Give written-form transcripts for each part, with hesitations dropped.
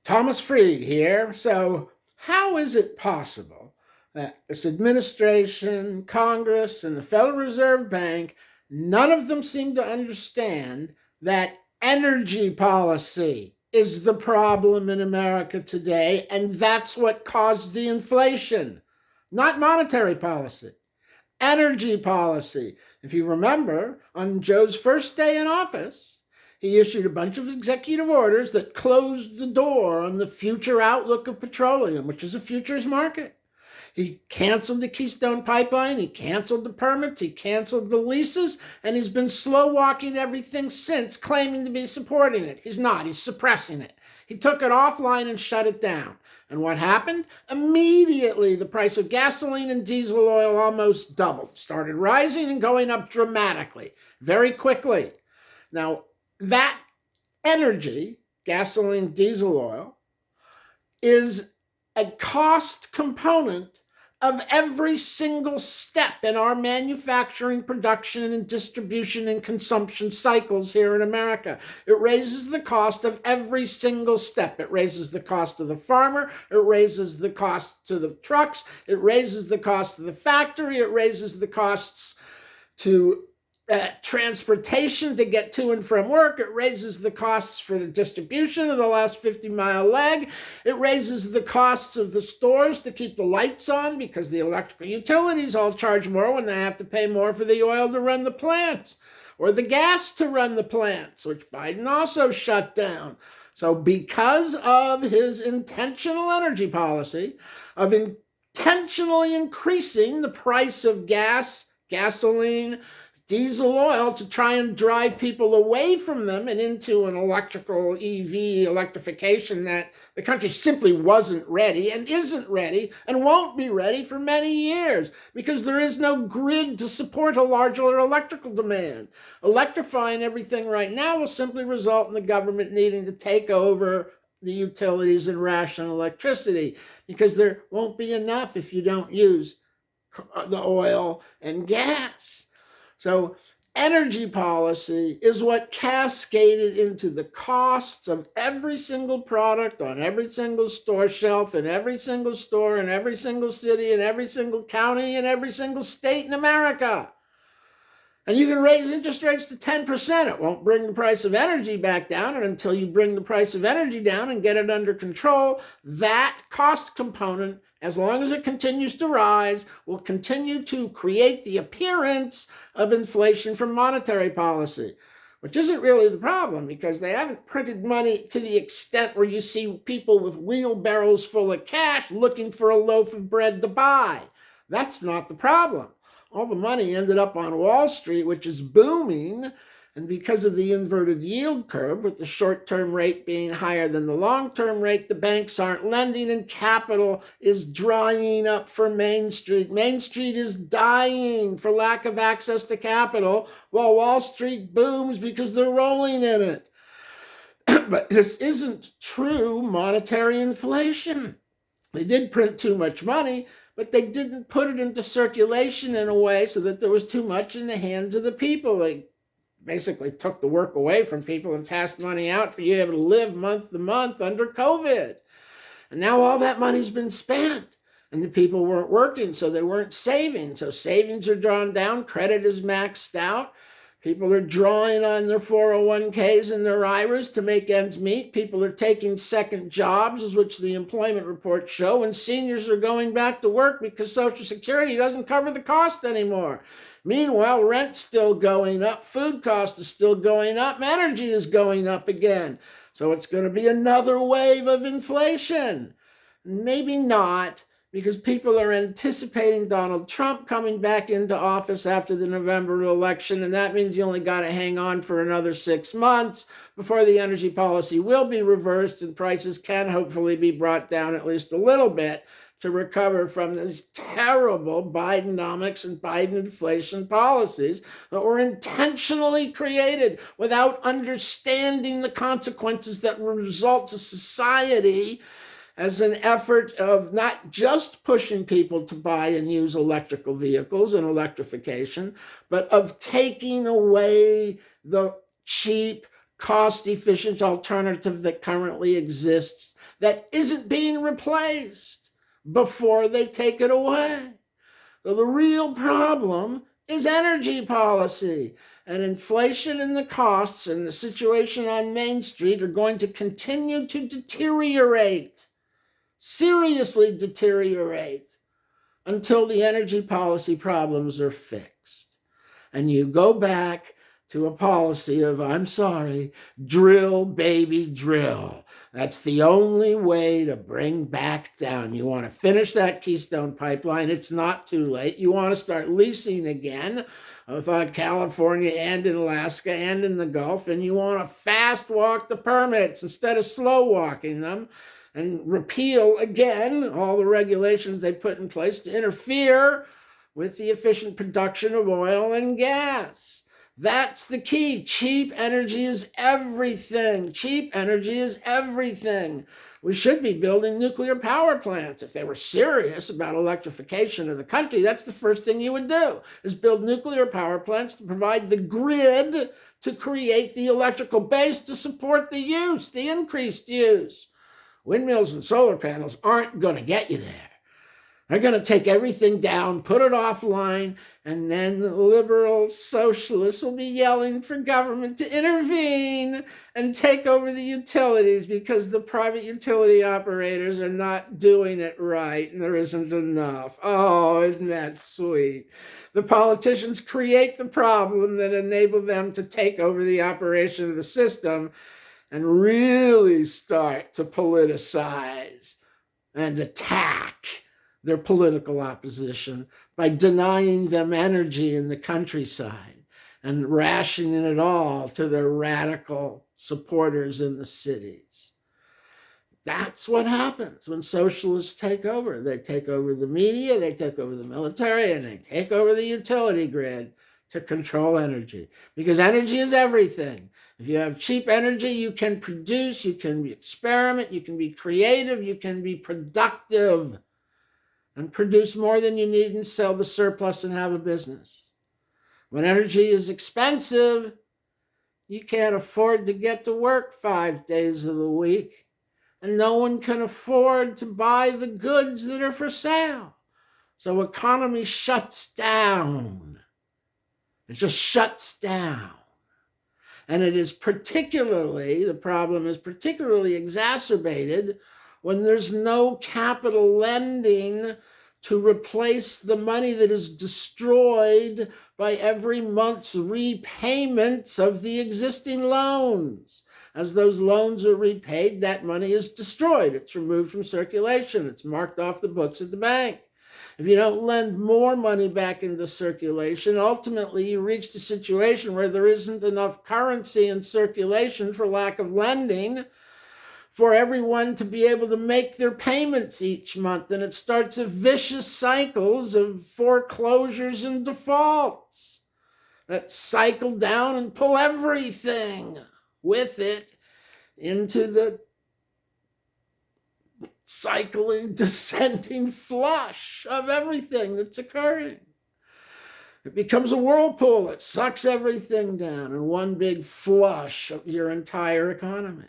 Thomas Fried here. So, how is it possible that this administration, Congress, and the Federal Reserve Bank, none of them seem to understand that energy policy is the problem in America today, and that's what caused the inflation, not monetary policy. Energy policy. If you remember, on Joe's first day in office, he issued a bunch of executive orders that closed the door on the future outlook of petroleum, which is a futures market. He canceled the Keystone Pipeline, he canceled the permits, he canceled the leases, and he's been slow walking everything since, claiming to be supporting it. He's not, he's suppressing it. He took it offline and shut it down. And what happened? Immediately, the price of gasoline and diesel oil almost doubled, started rising and going up dramatically, very quickly. Now, that energy, gasoline, diesel oil, is a cost component of every single step in our manufacturing, production, and distribution and consumption cycles here in America. It raises the cost of every single step. It raises the cost of the farmer. It raises the cost to the trucks. It raises the cost of the factory. It raises the costs to transportation to get to and from work. It raises the costs for the distribution of the last 50-mile leg. It raises the costs of the stores to keep the lights on because the electrical utilities all charge more when they have to pay more for the oil to run the plants or the gas to run the plants, which Biden also shut down. So because of his intentional energy policy of intentionally increasing the price of gas, gasoline, diesel oil to try and drive people away from them and into an electrical EV electrification that the country simply wasn't ready and isn't ready and won't be ready for many years because there is no grid to support a larger electrical demand. Electrifying everything right now will simply result in the government needing to take over the utilities and ration electricity because there won't be enough if you don't use the oil and gas. So energy policy is what cascaded into the costs of every single product on every single store shelf in every single store in every single city in every single county in every single state in America. And you can raise interest rates to 10%. It won't bring the price of energy back down. And until you bring the price of energy down and get it under control, that cost component, as long as it continues to rise, will continue to create the appearance of inflation from monetary policy, which isn't really the problem because they haven't printed money to the extent where you see people with wheelbarrows full of cash looking for a loaf of bread to buy. That's not the problem. All the money ended up on Wall Street, which is booming. And because of the inverted yield curve, with the short-term rate being higher than the long-term rate, the banks aren't lending and capital is drying up for Main Street. Main Street is dying for lack of access to capital, while Wall Street booms because they're rolling in it. But this isn't true monetary inflation. They did print too much money, but they didn't put it into circulation in a way so that there was too much in the hands of the people. They basically took the work away from people and passed money out for you to be able to live month to month under COVID. And now all that money's been spent and the people weren't working, so they weren't saving. So savings are drawn down, credit is maxed out. People are drawing on their 401ks and their IRAs to make ends meet. People are taking second jobs, as which the employment reports show, and seniors are going back to work because Social Security doesn't cover the cost anymore. Meanwhile, rent's still going up, food cost is still going up, energy is going up again. So it's going to be another wave of inflation. Maybe not, because people are anticipating Donald Trump coming back into office after the November election, and that means you only got to hang on for another 6 months before the energy policy will be reversed and prices can hopefully be brought down at least a little bit to recover from these terrible Bidenomics and Biden inflation policies that were intentionally created without understanding the consequences that will result to society as an effort of not just pushing people to buy and use electrical vehicles and electrification, but of taking away the cheap, cost-efficient alternative that currently exists that isn't being replaced before they take it away. So the real problem is energy policy, and inflation and the costs and the situation on Main Street are going to continue to deteriorate, seriously deteriorate, until the energy policy problems are fixed. And you go back to a policy of, I'm sorry, drill, baby, drill. That's the only way to bring back down. You want to finish that Keystone Pipeline. It's not too late. You want to start leasing again with California and in Alaska and in the Gulf, and you want to fast walk the permits instead of slow walking them, and repeal again all the regulations they put in place to interfere with the efficient production of oil and gas. That's the key. Cheap energy is everything. Cheap energy is everything. We should be building nuclear power plants. If they were serious about electrification of the country, that's the first thing you would do, is build nuclear power plants to provide the grid to create the electrical base to support the use, the increased use. Windmills and solar panels aren't going to get you there. They're going to take everything down, put it offline, and then the liberal socialists will be yelling for government to intervene and take over the utilities because the private utility operators are not doing it right and there isn't enough. Oh, isn't that sweet? The politicians create the problem that enable them to take over the operation of the system and really start to politicize and attack their political opposition by denying them energy in the countryside and rationing it all to their radical supporters in the cities. That's what happens when socialists take over. They take over the media, they take over the military, and they take over the utility grid to control energy. Because energy is everything. If you have cheap energy, you can produce, you can experiment, you can be creative, you can be productive and produce more than you need and sell the surplus and have a business. When energy is expensive, you can't afford to get to work 5 days of the week, and no one can afford to buy the goods that are for sale. So economy shuts down. It just shuts down. And the problem is particularly exacerbated when there's no capital lending to replace the money that is destroyed by every month's repayments of the existing loans. As those loans are repaid, that money is destroyed. It's removed from circulation. It's marked off the books at the bank. If you don't lend more money back into circulation, ultimately you reach the situation where there isn't enough currency in circulation for lack of lending for everyone to be able to make their payments each month. And it starts a vicious cycles of foreclosures and defaults that cycle down and pull everything with it into the cycling, descending flush of everything that's occurring. It becomes a whirlpool. It sucks everything down in one big flush of your entire economy.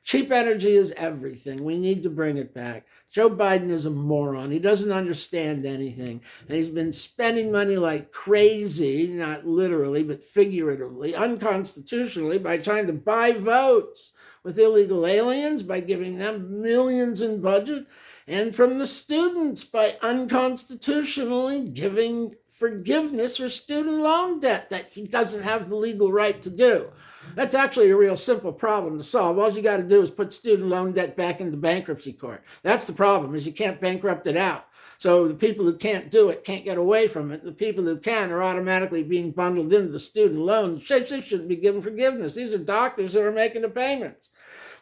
Cheap energy is everything. We need to bring it back. Joe Biden is a moron. He doesn't understand anything. And he's been spending money like crazy, not literally, but figuratively, unconstitutionally, by trying to buy votes with illegal aliens, by giving them millions in budget, and from the students by unconstitutionally giving forgiveness for student loan debt that he doesn't have the legal right to do. That's actually a real simple problem to solve. All you got to do is put student loan debt back into bankruptcy court. That's the problem, is you can't bankrupt it out. So the people who can't do it can't get away from it. The people who can are automatically being bundled into the student loan. They shouldn't be given forgiveness. These are doctors who are making the payments.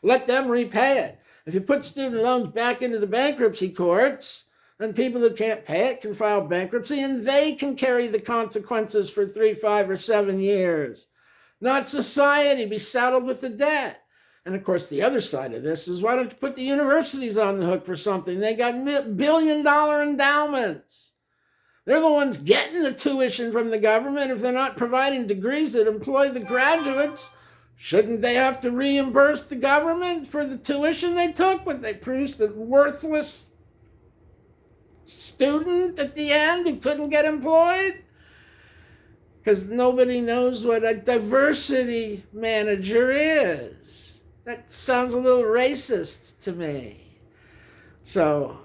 Let them repay it. If you put student loans back into the bankruptcy courts, then people who can't pay it can file bankruptcy and they can carry the consequences for 3, 5, or 7 years. Not society be saddled with the debt. And of course, the other side of this is, why don't you put the universities on the hook for something? They got billion-dollar endowments. They're the ones getting the tuition from the government. If they're not providing degrees that employ the graduates, Shouldn't they have to reimburse the government for the tuition they took when they produced a worthless student at the end who couldn't get employed? Because nobody knows what a diversity manager is. That sounds a little racist to me. So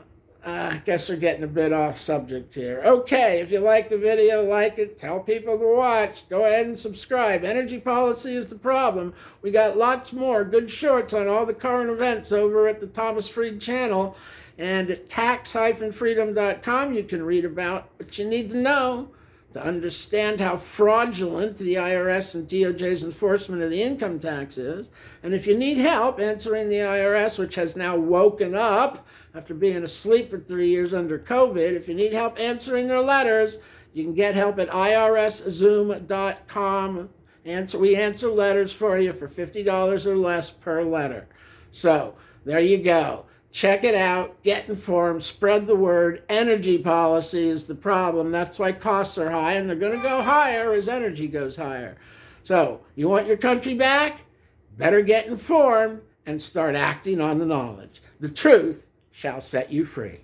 I guess we're getting a bit off subject here. Okay, if you like the video, like it, tell people to watch. Go ahead and subscribe. Energy policy is the problem. We got lots more good shorts on all the current events over at the Thomas Fried channel. And at tax-freedom.com you can read about what you need to know to understand how fraudulent the IRS and DOJ's enforcement of the income tax is. And if you need help answering the IRS, which has now woken up after being asleep for 3 years under COVID, if you need help answering their letters, you can get help at irszoom.com. We answer letters for you for $50 or less per letter. So there you go. Check it out, get informed, spread the word. Energy policy is the problem. That's why costs are high, and they're going to go higher as energy goes higher. So, you want your country back? Better get informed and start acting on the knowledge. The truth shall set you free.